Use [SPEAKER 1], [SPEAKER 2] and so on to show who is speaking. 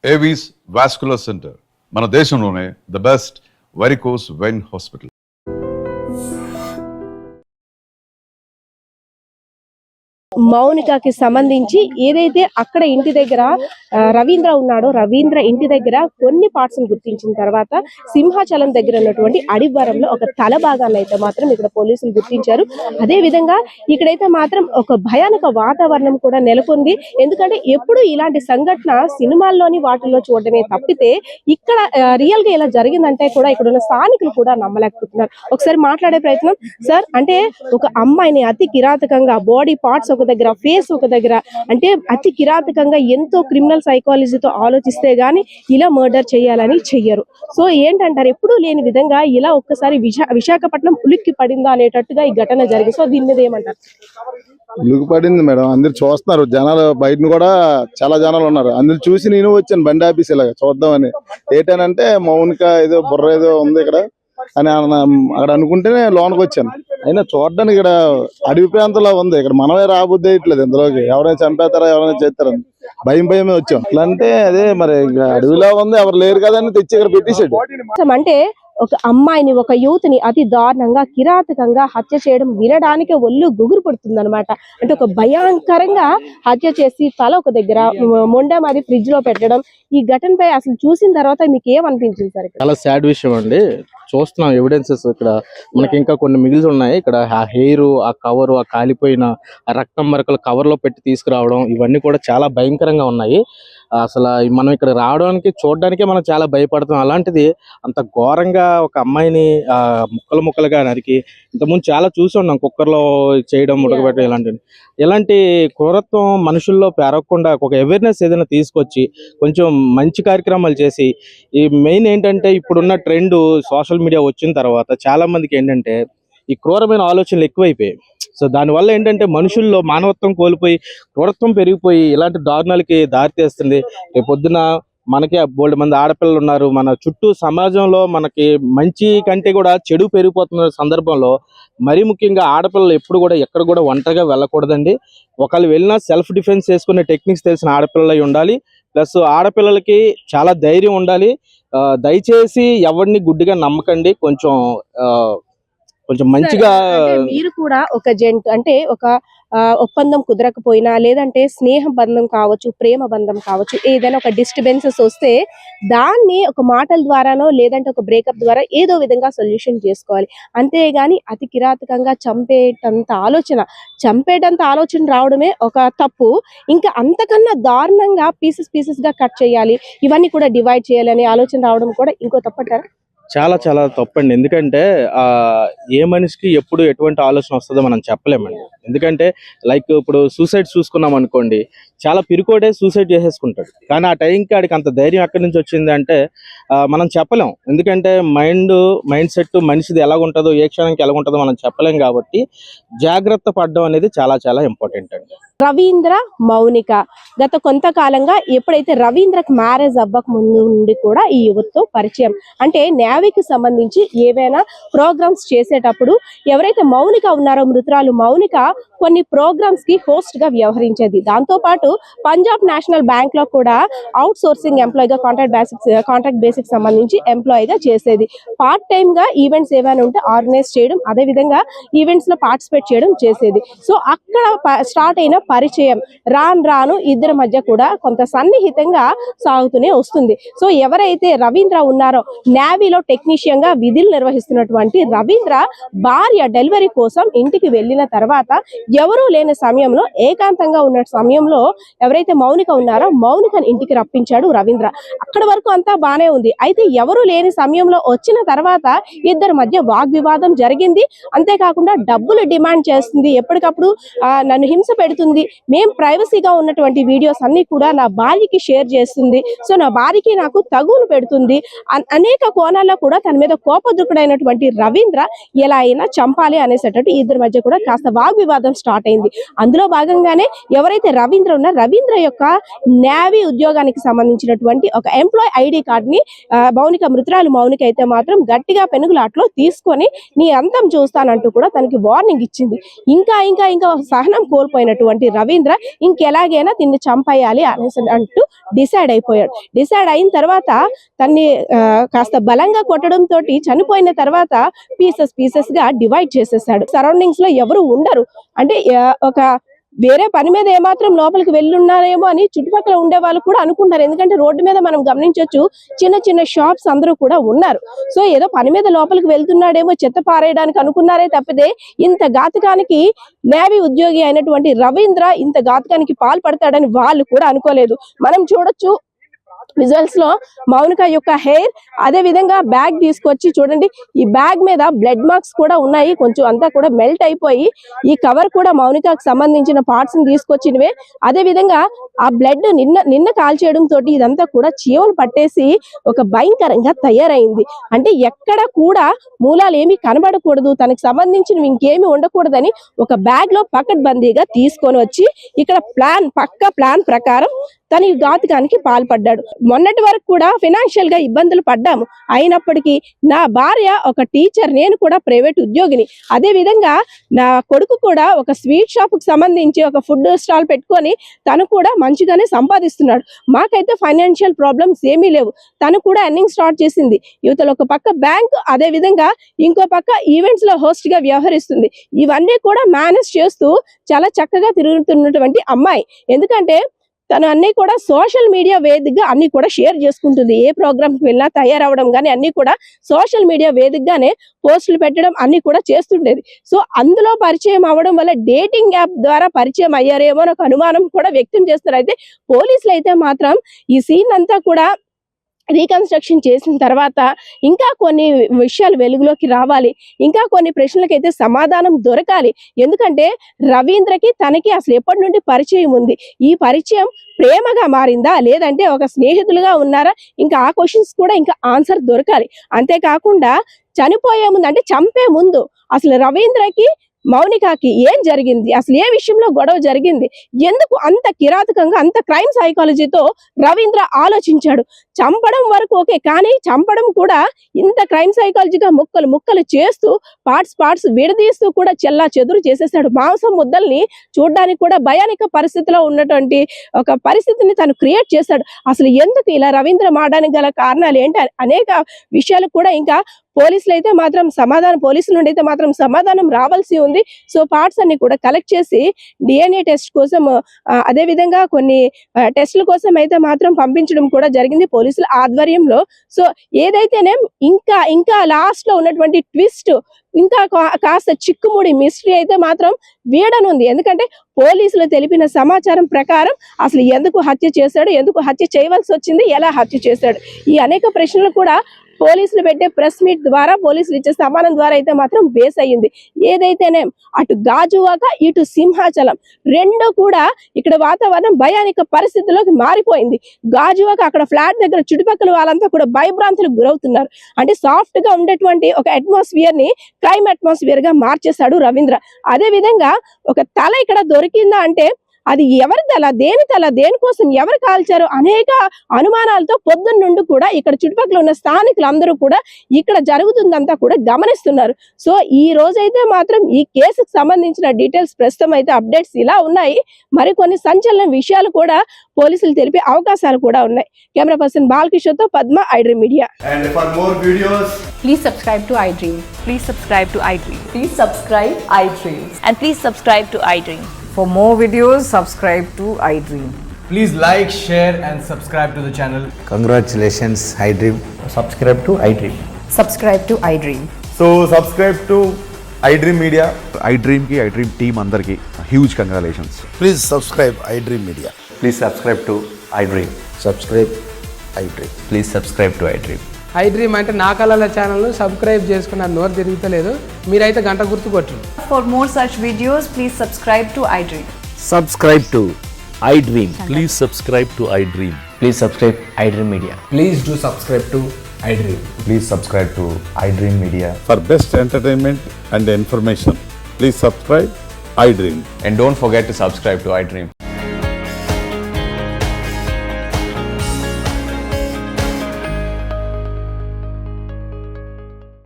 [SPEAKER 1] Avis vascular center మన దేశంలోనే the best varicose vein hospital.
[SPEAKER 2] మౌనికకి సంబంధించి ఏదైతే అక్కడ ఇంటి దగ్గర రవీంద్ర ఉన్నాడో, రవీంద్ర ఇంటి దగ్గర కొన్ని పార్ట్స్ గుర్తించిన తర్వాత సింహాచలం దగ్గర ఉన్నటువంటి అడివరంలో ఒక తల భాగాన్ని అయితే మాత్రం ఇక్కడ పోలీసులు గుర్తించారు. అదే విధంగా ఇక్కడైతే మాత్రం ఒక భయానక వాతావరణం కూడా నెలకొంది. ఎందుకంటే ఎప్పుడు ఇలాంటి సంఘటన సినిమాల్లోని వాటిల్లో చూడడమే తప్పితే ఇక్కడ రియల్ గా ఇలా జరిగిందంటే కూడా ఇక్కడ ఉన్న స్థానికులు కూడా నమ్మలేకపోతున్నారు. ఒకసారి మాట్లాడే ప్రయత్నం. సార్, అంటే ఒక అమ్మాయిని అతి కిరాతకంగా బాడీ పార్ట్స్ ఒక దగ్గర, ఫేస్ ఒక దగ్గర, అంటే అతి కిరాతకంగా ఎంతో క్రిమినల్ సైకాలజీతో ఆలోచిస్తే గానీ ఇలా మర్డర్ చేయాలని చెయ్యరు. సో ఏంటంటారు, ఎప్పుడూ లేని విధంగా ఇలా ఒక్కసారి విశాఖపట్నం ఉలిక్కి పడిందా అనేటట్టుగా ఈ ఘటన జరిగింది. సో దీని మీద ఏమంటారు?
[SPEAKER 3] ఉలికి పడింది మేడం. అందరు చూస్తున్నారు, జనాలు బయట కూడా చాలా జనాలు ఉన్నారు. అందరు చూసి నేను వచ్చాను బండి ఆఫీస్ ఇలాగ చూద్దామని. ఏంటనంటే మౌనిక ఏదో బుర్ర ఏదో ఉంది ఇక్కడ అని అక్కడ అనుకుంటేనే లోనికి వచ్చాను. అయినా చూడడానికి ఇక్కడ అడవి ప్రాంతంలో ఉంది. ఇక్కడ మనమే రాబుద్ది వేయట్లేదు ఇందులోకి. ఎవరైనా చంపేస్తారా, ఎవరైనా చేస్తారని భయమే వచ్చాం. ఇట్లా అంటే అదే మరి అడవిలో ఉంది, ఎవరు లేరు కదా అని తెచ్చి ఇక్కడ పెట్టేసాడు.
[SPEAKER 2] అంటే ఒక అమ్మాయిని, ఒక యూత్ ని అతి దారుణంగా కిరాతకంగా హత్య చేయడం వినడానికే ఒళ్ళు గుగురు పడుతుంది అనమాట. అంటే ఒక భయంకరంగా హత్య చేసి తల ఒక దగ్గర, మొండెం అది ఫ్రిడ్జ్ లో పెట్టడం, ఈ ఘటనపై అసలు చూసిన తర్వాత మీకు ఏమనిపించింది సార్?
[SPEAKER 4] చాలా సాడ్ విషయం అండి. చూస్తున్నాం ఎవిడెన్సెస్ ఇక్కడ మనకి ఇంకా కొన్ని మిగిలి ఉన్నాయి. ఇక్కడ ఆ హెయిర్, ఆ కవర్, ఆ కాలిపోయిన రక్తం మరకలు కవర్ లో పెట్టి తీసుకురావడం, ఇవన్నీ కూడా చాలా భయంకరంగా ఉన్నాయి. అసలు మనం ఇక్కడ రావడానికి చూడడానికే మనం చాలా భయపడతాం. అలాంటిది అంత ఘోరంగా ఒక అమ్మాయిని ముక్కలు ముక్కలుగా నరికి, ఇంతకుముందు చాలా చూసి ఉన్నాం కుక్కర్లో చేయడం, ఉడకబెట్టడం. ఇలాంటి క్రూరత్వం మనుషుల్లో పెరగకుండా ఒక అవేర్నెస్ ఏదైనా తీసుకొచ్చి కొంచెం మంచి కార్యక్రమాలు చేసి, ఈ మెయిన్ ఏంటంటే ఇప్పుడున్న ట్రెండ్ సోషల్ మీడియా వచ్చిన తర్వాత చాలా మందికి ఏంటంటే ఈ క్రూరమైన ఆలోచనలు ఎక్కువైపోయాయి. సో దానివల్ల ఏంటంటే మనుషుల్లో మానవత్వం కోల్పోయి క్రూరత్వం పెరిగిపోయి ఇలాంటి దారుణాలకి దారితీస్తుంది. రేపు పొద్దున మనకి బోల్డ్ మంది ఆడపిల్లలు ఉన్నారు. మన చుట్టూ సమాజంలో మనకి మంచి కంటే కూడా చెడు పెరిగిపోతున్న సందర్భంలో మరీ ముఖ్యంగా ఆడపిల్లలు ఎప్పుడు కూడా ఎక్కడ కూడా ఒంటరిగా వెళ్ళకూడదండి. ఒకళ్ళు వెళ్ళినా సెల్ఫ్ డిఫెన్స్ చేసుకునే టెక్నిక్స్ తెలిసిన ఆడపిల్లలై ఉండాలి. ప్లస్ ఆడపిల్లలకి చాలా ధైర్యం ఉండాలి. దయచేసి ఎవరిని గుడ్డిగా నమ్మకండి. కొంచెం మంచిగా
[SPEAKER 2] మీరు కూడా ఒక జెంట్, అంటే ఒక ఒప్పందం కుదరకపోయినా, లేదంటే స్నేహ బంధం కావచ్చు, ప్రేమ బంధం కావచ్చు, ఏదైనా ఒక డిస్టర్బెన్సెస్ వస్తే దాన్ని ఒక మాటల ద్వారానో లేదంటే ఒక బ్రేకప్ ద్వారా ఏదో విధంగా సొల్యూషన్ చేసుకోవాలి. అంతేగాని అతి కిరాతకంగా చంపేటంత ఆలోచన రావడమే ఒక తప్పు. ఇంకా అంతకన్నా దారుణంగా పీసెస్ గా కట్ చేయాలి, ఇవన్నీ కూడా డివైడ్ చేయాలి అనే ఆలోచన రావడం కూడా ఇంకో తప్పంటారా?
[SPEAKER 4] చాలా చాలా తప్పండి. ఎందుకంటే ఏ మనిషికి ఎప్పుడు ఎటువంటి ఆలోచన వస్తుందో మనం చెప్పలేమండి. ఎందుకంటే లైక్ ఇప్పుడు సూసైడ్ చూసుకున్నాం అనుకోండి, చాలా పిరికోడే సూసైడ్ చేసేసుకుంటాడు. కానీ ఆ టైంకి ఆడికి అంత ధైర్యం ఎక్కడి నుంచి వచ్చింది అంటే మనం చెప్పలేం. ఎందుకంటే మైండ్ సెట్ మనిషిది ఎలాగుంటుందో, ఏ క్షణంకి ఎలాగుంటుందో మనం చెప్పలేం. కాబట్టి జాగ్రత్త పడడం అనేది చాలా చాలా ఇంపార్టెంట్ అండి.
[SPEAKER 2] రవీంద్ర, మౌనిక గత కొంతకాలంగా ఎప్పుడైతే రవీంద్రకు మ్యారేజ్ అవ్వక ముందు నుండి కూడా ఈ యువతతో పరిచయం. అంటే నేవీకి సంబంధించి ఏవైనా ప్రోగ్రామ్స్ చేసేటప్పుడు ఎవరైతే మౌనిక ఉన్నారో, మృతురాలు మౌనిక కొన్ని ప్రోగ్రామ్స్ కి హోస్ట్ గా వ్యవహరించేది. దాంతో పాటు పంజాబ్ నేషనల్ బ్యాంక్ లో కూడా అవుట్ సోర్సింగ్ ఎంప్లాయ్ గా, కాంట్రాక్ట్ బేసిక్ సంబంధించి ఎంప్లాయ్ గా చేసేది. పార్ట్ టైమ్ గా ఈవెంట్స్ ఏమైనా ఉంటే ఆర్గనైజ్ చేయడం, అదే విధంగా ఈవెంట్స్ లో పార్టిసిపేట్ చేయడం చేసేది. సో అక్కడ స్టార్ట్ అయిన పరిచయం రాను ఇద్దరి మధ్య కూడా కొంత సన్నిహితంగా సాగుతూనే వస్తుంది. సో ఎవరైతే రవీంద్ర ఉన్నారో, నేవీలో టెక్నీషియన్ గా విధులు నిర్వహిస్తున్నటువంటి రవీంద్ర భార్య డెలివరీ కోసం ఇంటికి వెళ్ళిన తర్వాత ఎవరూ లేని సమయంలో, ఏకాంతంగా ఉన్న సమయంలో ఎవరైతే మౌనిక ఉన్నారో మౌనికని ఇంటికి రప్పించాడు రవీంద్ర. అక్కడ వరకు అంతా బానే ఉంది. అయితే ఎవరు లేని సమయంలో వచ్చిన తర్వాత ఇద్దరి మధ్య వాగ్వివాదం జరిగింది. అంతేకాకుండా డబ్బులు డిమాండ్ చేస్తుంది, ఎప్పటికప్పుడు నన్ను హింస పెడుతుంది, మేం ప్రైవసీగా ఉన్నటువంటి వీడియోస్ అన్ని కూడా నా భార్యకి షేర్ చేస్తుంది, సో నా భార్యకి నాకు తగులు పెడుతుంది, అనేక కోణాల్లో కూడా తన మీద కోపదృకుడైనటువంటి రవీంద్ర ఎలా అయినా చంపాలి అనేసేటట్టు ఇద్దరి మధ్య కూడా కాస్త వాగ్వివాదం స్టార్ట్ అయింది. అందులో భాగంగానే ఎవరైతే రవీంద్ర ఉన్నారో, రవీంద్ర యొక్క నేవీ ఉద్యోగానికి సంబంధించినటువంటి ఒక ఎంప్లాయ్ ఐడి కార్డ్ ని మృతురాలు మౌనిక అయితే మాత్రం గట్టిగా పెనుగులాట్లో తీసుకొని నీ అంతం చూస్తానంటూ కూడా తనకి వార్నింగ్ ఇచ్చింది. ఇంకా సహనం కోల్పోయినటువంటి రవీంద్ర ఇంకెలాగైనా దీన్ని చంపేయాలి అనేసి అంటూ డిసైడ్ అయిపోయాడు. డిసైడ్ అయిన తర్వాత తన్ని కాస్త బలంగా కొట్టడం తోటి చనిపోయిన తర్వాత పీసెస్ గా డివైడ్ చేసేసాడు. సరౌండింగ్స్ లో ఎవరు ఉండరు, అంటే ఒక వేరే పని మీద ఏమాత్రం లోపలికి వెళ్ళున్నారేమో అని చుట్టుపక్కల ఉండే వాళ్ళు కూడా అనుకుంటారు. ఎందుకంటే రోడ్డు మీద మనం గమనించవచ్చు చిన్న చిన్న షాప్స్ అందరూ కూడా ఉన్నారు. సో ఏదో పని మీద లోపలికి వెళ్తున్నాడేమో చెత్త పారేయడానికి అనుకున్నారే తప్పితే ఇంత ఘాతకానికి నేవీ ఉద్యోగి అయినటువంటి రవీంద్ర ఇంత ఘాతకానికి పాల్పడతాడని వాళ్ళు కూడా అనుకోలేదు. మనం చూడొచ్చు విజువల్స్ లో మౌనిక యొక్క హెయిర్, అదే విధంగా బ్యాగ్ తీసుకొచ్చి చూడండి, ఈ బ్యాగ్ మీద బ్లడ్ మార్క్స్ కూడా ఉన్నాయి, కొంచెం అంతా కూడా మెల్ట్ అయిపోయి ఈ కవర్ కూడా మౌనికకు సంబంధించిన పార్ట్స్ ని తీసుకొచ్చినవే. అదే విధంగా ఆ బ్లడ్ నిన్న కాల్చేయడం తోటి ఇదంతా కూడా చీమలు పట్టేసి ఒక భయంకరంగా తయారైంది. అంటే ఎక్కడ కూడా మూలాలు ఏమి కనబడకూడదు, తనకు సంబంధించినవి ఇంకేమి ఉండకూడదని ఒక బ్యాగ్ లో పకడ్బందీగా తీసుకొని వచ్చి ఇక్కడ పక్క ప్లాన్ ప్రకారం తన ఈ ఘాతకానికి పాల్పడ్డాడు. మొన్నటి వరకు కూడా ఫైనాన్షియల్ గా ఇబ్బందులు పడ్డాము, అయినప్పటికీ నా భార్య ఒక టీచర్, నేను కూడా ప్రైవేట్ ఉద్యోగిని, అదే విధంగా నా కొడుకు కూడా ఒక స్వీట్ షాప్ కు సంబంధించి ఒక ఫుడ్ స్టాల్ పెట్టుకొని తను కూడా మంచిగానే సంపాదిస్తున్నాడు. మాకైతే ఫైనాన్షియల్ ప్రాబ్లమ్స్ ఏమీ లేవు. తను కూడా ఎర్నింగ్ స్టార్ట్ చేసింది. యువతలో ఒక పక్క బ్యాంక్, అదే విధంగా ఇంకో పక్క ఈవెంట్స్ లో హోస్ట్ గా వ్యవహరిస్తుంది. ఇవన్నీ కూడా మేనేజ్ చేస్తూ చాలా చక్కగా తిరుగుతున్నటువంటి అమ్మాయి. ఎందుకంటే తను అన్ని కూడా సోషల్ మీడియా వేదికగా అన్ని కూడా షేర్ చేసుకుంటుంది. ఏ ప్రోగ్రామ్ కి వెళ్ళినా తయారవడం కానీ అన్ని కూడా సోషల్ మీడియా వేదికగానే పోస్టులు పెట్టడం అన్ని కూడా చేస్తుండేది. సో అందులో పరిచయం అవ్వడం వల్ల డేటింగ్ యాప్ ద్వారా పరిచయం అయ్యారేమో అని ఒక అనుమానం కూడా వ్యక్తం చేస్తారు. అయితే పోలీసులు అయితే మాత్రం ఈ సీన్ అంతా కూడా రీకన్స్ట్రక్షన్ చేసిన తర్వాత ఇంకా కొన్ని విషయాలు వెలుగులోకి రావాలి, ఇంకా కొన్ని ప్రశ్నలకైతే సమాధానం దొరకాలి. ఎందుకంటే రవీంద్రకి తనకి అసలు ఎప్పటి నుండి పరిచయం ఉంది, ఈ పరిచయం ప్రేమగా మారిందా లేదంటే ఒక స్నేహితులుగా ఉన్నారా, ఇంకా ఆ క్వశ్చన్స్ కూడా ఇంకా ఆన్సర్ దొరకాలి. అంతేకాకుండా చనిపోయే ముందు అంటే చంపే ముందు అసలు రవీంద్రకి మౌనికకి ఏం జరిగింది, అసలు ఏ విషయంలో గొడవ జరిగింది, ఎందుకు అంత కిరాతకంగా అంత క్రైమ్ సైకాలజీతో రవీంద్ర ఆలోచించాడు. చంపడం వరకు ఓకే, కానీ చంపడం కూడా ఇంత క్రైమ్ సైకాలజీగా ముక్కలు చేస్తూ పార్ట్స్ విడదీస్తూ కూడా చెల్లా చెదురు చేసేసాడు. మాంసం ముద్దల్ని చూడడానికి కూడా భయానిక పరిస్థితిలో ఉన్నటువంటి ఒక పరిస్థితిని తను క్రియేట్ చేశాడు. అసలు ఎందుకు ఇలా రవీంద్ర మారడానికి గల కారణాలు ఏంటి అనేక విషయాలు కూడా ఇంకా పోలీసులు నుండి అయితే మాత్రం సమాధానం రావాల్సి ఉంది. సో పార్ట్స్ అన్ని కూడా కలెక్ట్ చేసి డిఎన్ఏ టెస్ట్ కోసం, అదే విధంగా కొన్ని టెస్టుల కోసం అయితే మాత్రం పంపించడం కూడా జరిగింది పోలీసుల ఆధ్వర్యంలో. సో ఏదైతేనే ఇంకా లాస్ట్ లో ఉన్నటువంటి ట్విస్ట్, ఇంకా కాస్త చిక్కుముడి మిస్టరీ అయితే మాత్రం వీడనుంది. ఎందుకంటే పోలీసులు తెలిపిన సమాచారం ప్రకారం అసలు ఎందుకు హత్య చేశాడు, ఎందుకు హత్య చేయవలసి వచ్చింది, ఎలా హత్య చేశాడు, ఈ అనేక ప్రశ్నలు కూడా పోలీసులు పెట్టే ప్రెస్ మీట్ ద్వారా, పోలీసులు ఇచ్చే సమానం ద్వారా అయితే మాత్రం బేస్ అయ్యింది. ఏదైతేనే అటు గాజువాక ఇటు సింహాచలం రెండు కూడా ఇక్కడ వాతావరణం భయానిక పరిస్థితుల్లోకి మారిపోయింది. గాజువాక అక్కడ ఫ్లాట్ దగ్గర చుట్టుపక్కల వాళ్ళంతా కూడా భయభ్రాంతులకు గురవుతున్నారు. అంటే సాఫ్ట్ గా ఉండేటువంటి ఒక అట్మాస్ఫియర్ ని క్రైమ్ అట్మాస్ఫియర్ గా మార్చేశాడు రవీంద్ర. అదే విధంగా ఒక తల ఇక్కడ దొరికిందా అంటే అది ఎవరి తల, దేనికోసం ఎవరు కాల్చారు అనేక అనుమానాలతో పొద్దున్న నుండి కూడా ఇక్కడ చుట్టుపక్కల ఉన్న స్థానికులందరూ కూడా ఇక్కడ జరుగుతుందంతా కూడా గమనిస్తున్నారు. సో ఈ రోజైతే మాత్రం ఈ కేసుకు సంబంధించిన డీటెయిల్స్ ప్రస్తుతం అయితే అప్డేట్స్ ఇలా ఉన్నాయి. మరికొన్ని సంచలన విషయాలు కూడా పోలీసులు తెలిపే అవకాశాలు కూడా ఉన్నాయి. కెమెరా పర్సన్ బాలకిషోర్ తో Padma, iDream Media.
[SPEAKER 5] And for more videos,
[SPEAKER 6] please subscribe to iDream.
[SPEAKER 7] Please subscribe to iDream.
[SPEAKER 6] Please subscribe iDream.
[SPEAKER 7] And please subscribe to iDream.
[SPEAKER 6] For more videos, subscribe to iDream.
[SPEAKER 5] please like, share and subscribe to the channel.
[SPEAKER 8] Congratulations, iDream.
[SPEAKER 5] Subscribe to iDream.
[SPEAKER 6] Subscribe to iDream.
[SPEAKER 5] So subscribe to iDream Media.
[SPEAKER 1] iDream కి iDream team అందరికి huge congratulations.
[SPEAKER 8] Please subscribe iDream Media.
[SPEAKER 9] Please subscribe to iDream.
[SPEAKER 8] Subscribe iDream.
[SPEAKER 9] Please subscribe to iDream.
[SPEAKER 10] iDream అంటే నా కళల channel subscribe చేసుకున్న నోరు తిరుగుతలేదు, మీరైతే గంట గుర్తు కొట్టండి.
[SPEAKER 7] For more such videos, please subscribe to iDream.
[SPEAKER 8] Subscribe to iDream.
[SPEAKER 11] Please subscribe to iDream.
[SPEAKER 9] Please subscribe iDream Media.
[SPEAKER 5] Please do subscribe to iDream.
[SPEAKER 9] Please subscribe to iDream Media.
[SPEAKER 3] For best entertainment and information, please subscribe iDream.
[SPEAKER 9] And don't forget to subscribe to iDream.